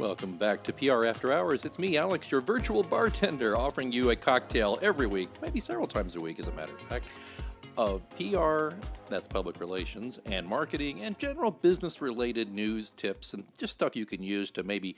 Welcome back to PR After Hours. It's me, Alex, your virtual bartender, offering you a cocktail every week, maybe several times a week, as a matter of fact, of PR, that's public relations, and marketing, and general business-related news, tips, and just stuff you can use to maybe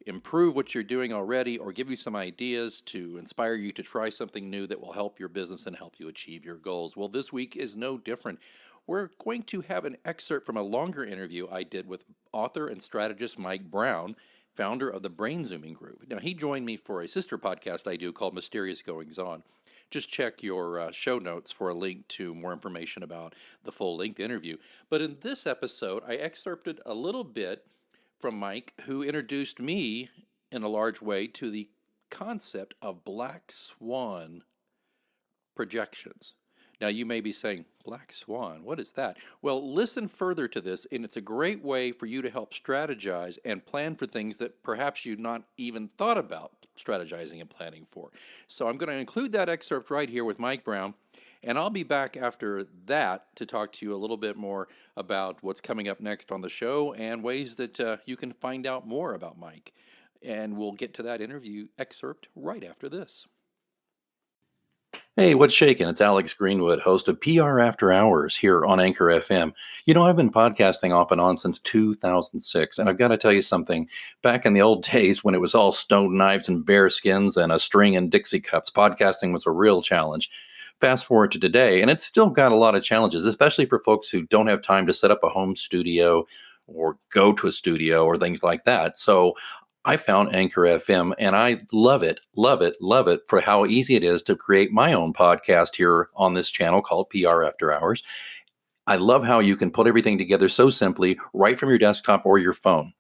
improve what you're doing already or give you some ideas to inspire you to try something new that will help your business and help you achieve your goals. Well, this week is no different. We're going to have an excerpt from a longer interview I did with author and strategist Mike Brown, founder of the Brainzooming Group. Now, he joined me for a sister podcast I do called Mysterious Goings On. Just check your show notes for a link to more information about the full-length interview. But in this episode, I excerpted a little bit from Mike, who introduced me in a large way to the concept of black swan projections. Now, you may be saying, Black Swan, what is that? Well, listen further to this, and it's a great way for you to help strategize and plan for things that perhaps you'd not even thought about strategizing and planning for. So I'm going to include that excerpt right here with Mike Brown, and I'll be back after that to talk to you a little bit more about what's coming up next on the show and ways that you can find out more about Mike. And we'll get to that interview excerpt right after this. Hey, what's shaking? It's Alex Greenwood, host of PR After Hours here on Anchor FM. You know, I've been podcasting off and on since 2006, and I've got to tell you something. Back in the old days when it was all stone knives and bear skins and a string and Dixie cups, podcasting was a real challenge. Fast forward to today, and it's still got a lot of challenges, especially for folks who don't have time to set up a home studio or go to a studio or things like that. So I found Anchor FM, and I love it for how easy it is to create my own podcast here on this channel called PR After Hours. I love how you can put everything together so simply right from your desktop or your phone.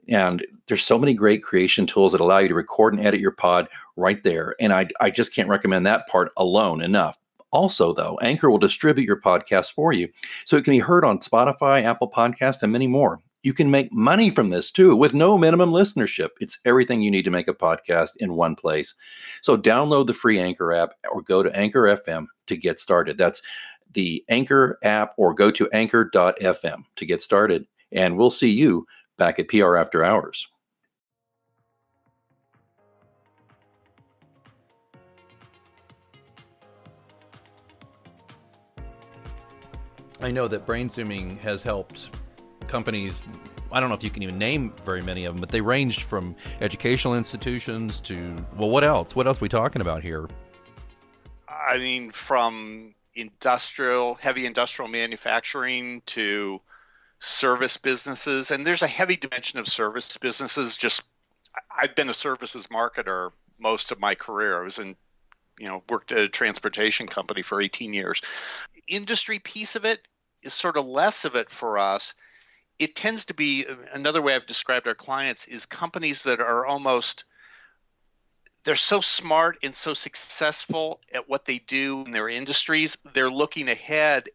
And there's so many great creation tools that allow you to record and edit your pod right there. And I just can't recommend that part alone enough. Also, though, Anchor will distribute your podcast for you, so it can be heard on Spotify, Apple Podcasts, and many more. You can make money from this too with no minimum listenership. It's everything you need to make a podcast in one place. So download the free Anchor app or go to Anchor FM to get started. That's the Anchor app, or go to anchor.fm to get started. And we'll see you back at PR After Hours. I know that Brainzooming has helped companies. I don't know if you can even name very many of them, but they ranged from educational institutions to, well, what else? What else are we talking about here? I mean, from heavy industrial manufacturing to service businesses. And there's a heavy dimension of service businesses. I've been a services marketer most of my career. I was worked at a transportation company for 18 years. Industry piece of it is sort of less of it for us. It tends to be, another way I've described our clients is companies that are they're so smart and so successful at what they do in their industries, they're looking ahead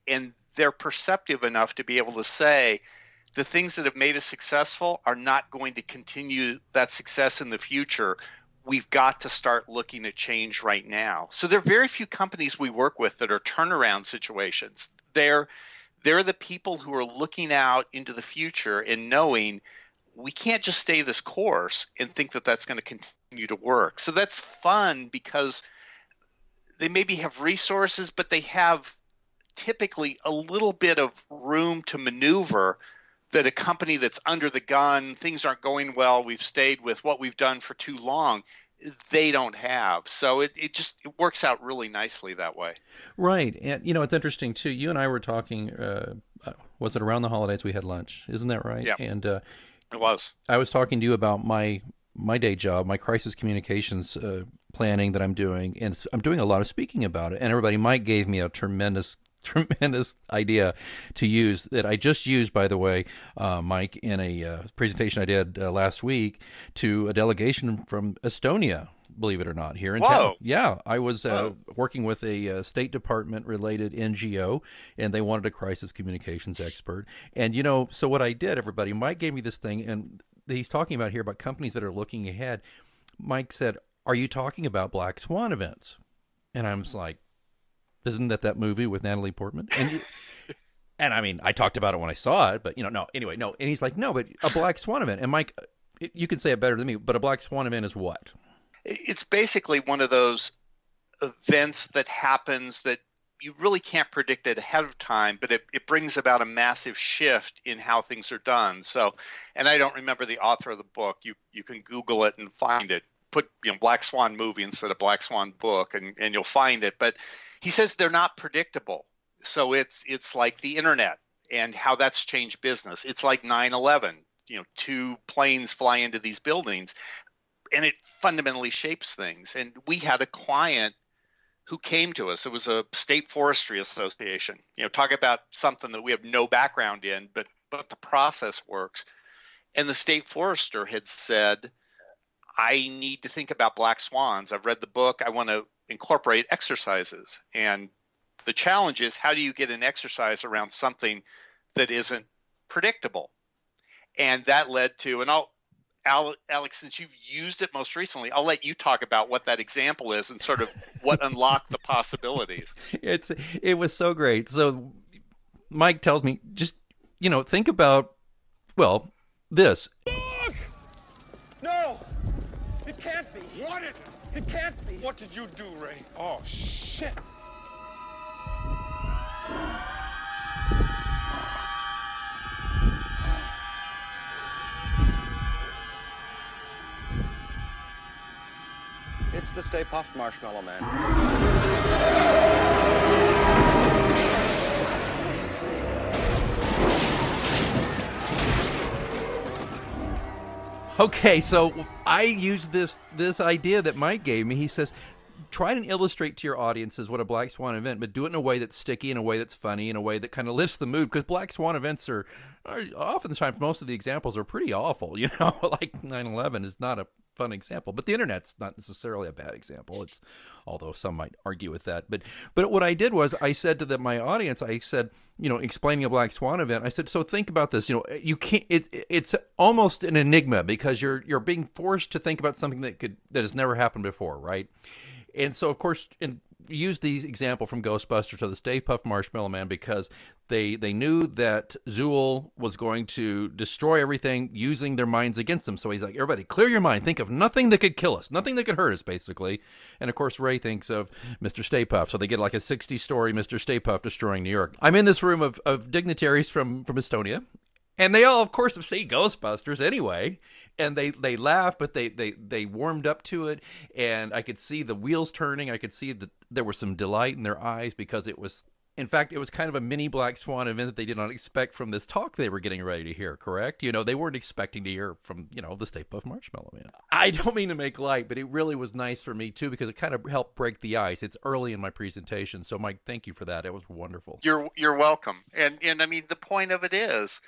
and they're perceptive enough to be able to say the things that have made us successful are not going to continue that success in the future. We've got to start looking at change right now. So there are very few companies we work with that are turnaround situations. They're the people who are looking out into the future and knowing we can't just stay this course and think that that's going to continue to work. So that's fun because they maybe have resources, but they have typically a little bit of room to maneuver that a company that's under the gun, things aren't going well, we've stayed with what we've done for too long, they don't have. So it works out really nicely that way. Right. And, it's interesting, too. You and I were talking, was it around the holidays we had lunch? Isn't that right? Yeah, and it was. I was talking to you about my day job, my crisis communications planning that I'm doing, and I'm doing a lot of speaking about it. And everybody, Mike gave me a tremendous idea to use that I just used, by the way, Mike, in a presentation I did last week to a delegation from Estonia, believe it or not, here in town. Yeah, I was working with a State Department related NGO, and they wanted a crisis communications expert. And, so what I did, everybody, Mike gave me this thing, and he's talking about here about companies that are looking ahead. Mike said, "Are you talking about Black Swan events?" And I was like, "Isn't that movie with Natalie Portman?" And I mean, I talked about it when I saw it, but no. Anyway, no. And he's like, "No, but a Black Swan event." And Mike, You can say it better than me, but a black swan event is what? It's basically one of those events that happens that you really can't predict it ahead of time, but it brings about a massive shift in how things are done. So, and I don't remember the author of the book. You can Google it and find it. Put Black Swan movie instead of Black Swan book, and you'll find it. But he says they're not predictable. So it's like the internet and how that's changed business. It's like 9/11. Two planes fly into these buildings, and it fundamentally shapes things. And we had a client who came to us. It was a state forestry association. Talk about something that we have no background in, but the process works. And the state forester had said, I need to think about black swans. I've read the book. I want to incorporate exercises. And the challenge is, how do you get an exercise around something that isn't predictable? And that led to, and Alex, since you've used it most recently, I'll let you talk about what that example is and sort of what unlocked the possibilities. It was so great. So Mike tells me, just, think about, this. Look! No! It can't be. What is it? It can't be. What did you do, Ray? Oh, shit. It's the Stay Puft Marshmallow Man. Okay, so I used this idea that Mike gave me. He says, try and illustrate to your audiences what a black swan event, but do it in a way that's sticky, in a way that's funny, in a way that kind of lifts the mood, because black swan events are oftentimes, most of the examples are pretty awful, like 9/11 is not a fun example, but the internet's not necessarily a bad example. Although some might argue with that. But what I did was I said to my audience, I said, explaining a black swan event, I said, so think about this. You can't. It's almost an enigma, because you're being forced to think about something that has never happened before, right? And so, of course, use the example from Ghostbusters of the Stay Puft Marshmallow Man, because they knew that Zool was going to destroy everything using their minds against them. So he's like, everybody, clear your mind. Think of nothing that could kill us, nothing that could hurt us, basically. And, of course, Ray thinks of Mr. Stay Puft. So they get like a 60-story Mr. Stay Puft destroying New York. I'm in this room of dignitaries from Estonia. And they all, of course, have seen Ghostbusters anyway, and they laugh, but they warmed up to it, and I could see the wheels turning. I could see that there was some delight in their eyes, because it was kind of a mini Black Swan event that they did not expect from this talk they were getting ready to hear, correct? They weren't expecting to hear from, the Stay Puft Marshmallow Man. I don't mean to make light, but it really was nice for me, too, because it kind of helped break the ice. It's early in my presentation, so Mike, thank you for that. It was wonderful. You're welcome. And I mean, the point of it is,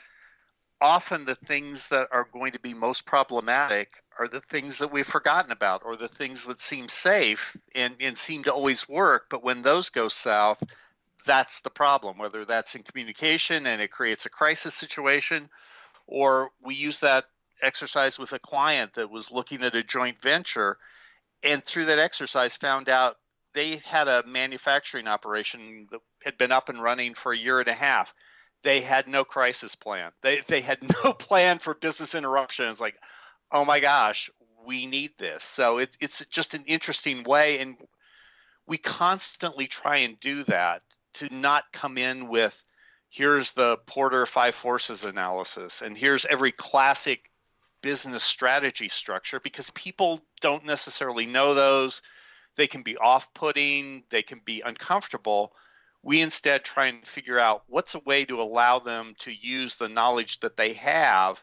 often the things that are going to be most problematic are the things that we've forgotten about, or the things that seem safe and seem to always work. But when those go south, that's the problem, whether that's in communication and it creates a crisis situation, or we use that exercise with a client that was looking at a joint venture, and through that exercise found out they had a manufacturing operation that had been up and running for a year and a half. They had no crisis plan. They had no plan for business interruption. It's like, oh my gosh, we need this. So it's just an interesting way. And we constantly try and do that, to not come in with, here's the Porter 5 forces analysis, and here's every classic business strategy structure, because people don't necessarily know those. They can be off-putting. They can be uncomfortable. We instead try and figure out what's a way to allow them to use the knowledge that they have,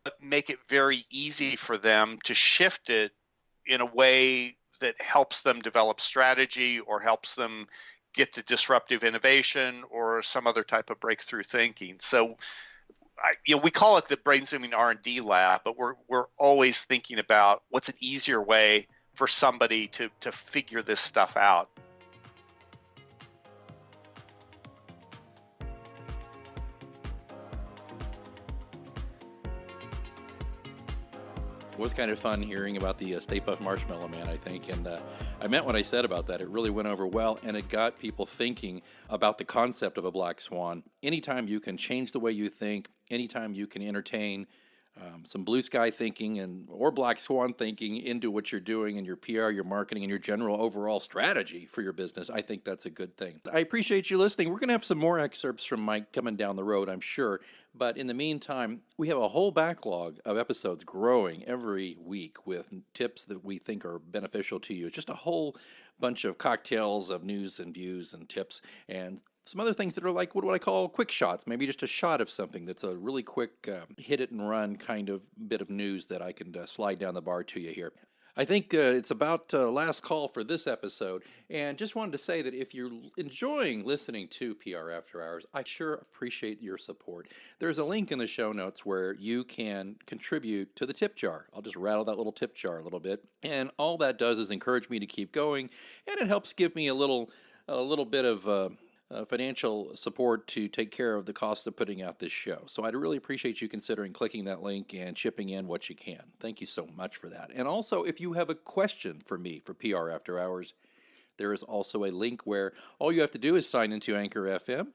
but make it very easy for them to shift it in a way that helps them develop strategy, or helps them get to disruptive innovation, or some other type of breakthrough thinking. So, we call it the Brainzooming R&D lab, but we're always thinking about what's an easier way for somebody to figure this stuff out. It was kind of fun hearing about the Stay Puft Marshmallow Man, I think, and I meant what I said about that. It really went over well, and it got people thinking about the concept of a black swan. Anytime you can change the way you think, anytime you can entertain, some blue sky thinking or black swan thinking into what you're doing in your PR, your marketing, and your general overall strategy for your business, I think that's a good thing. I appreciate you listening. We're going to have some more excerpts from Mike coming down the road, I'm sure. But in the meantime, we have a whole backlog of episodes growing every week with tips that we think are beneficial to you. Just a whole bunch of cocktails of news and views and tips, and some other things that are like what I call quick shots, maybe just a shot of something that's a really quick hit it and run kind of bit of news that I can slide down the bar to you here. I think it's about last call for this episode, and just wanted to say that if you're enjoying listening to PR After Hours, I sure appreciate your support. There's a link in the show notes where you can contribute to the tip jar. I'll just rattle that little tip jar a little bit, and all that does is encourage me to keep going, and it helps give me a little bit of financial support to take care of the cost of putting out this show. So I'd really appreciate you considering clicking that link and chipping in what you can. Thank you so much for that. And also, if you have a question for me for PR After Hours, there is also a link where all you have to do is sign into Anchor FM,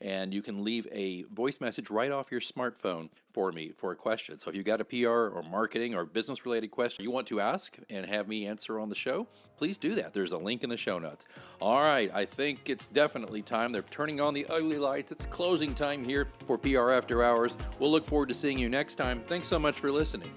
and you can leave a voice message right off your smartphone for me for a question. So if you've got a PR or marketing or business-related question you want to ask and have me answer on the show, please do that. There's a link in the show notes. All right, I think it's definitely time. They're turning on the ugly lights. It's closing time here for PR After Hours. We'll look forward to seeing you next time. Thanks so much for listening.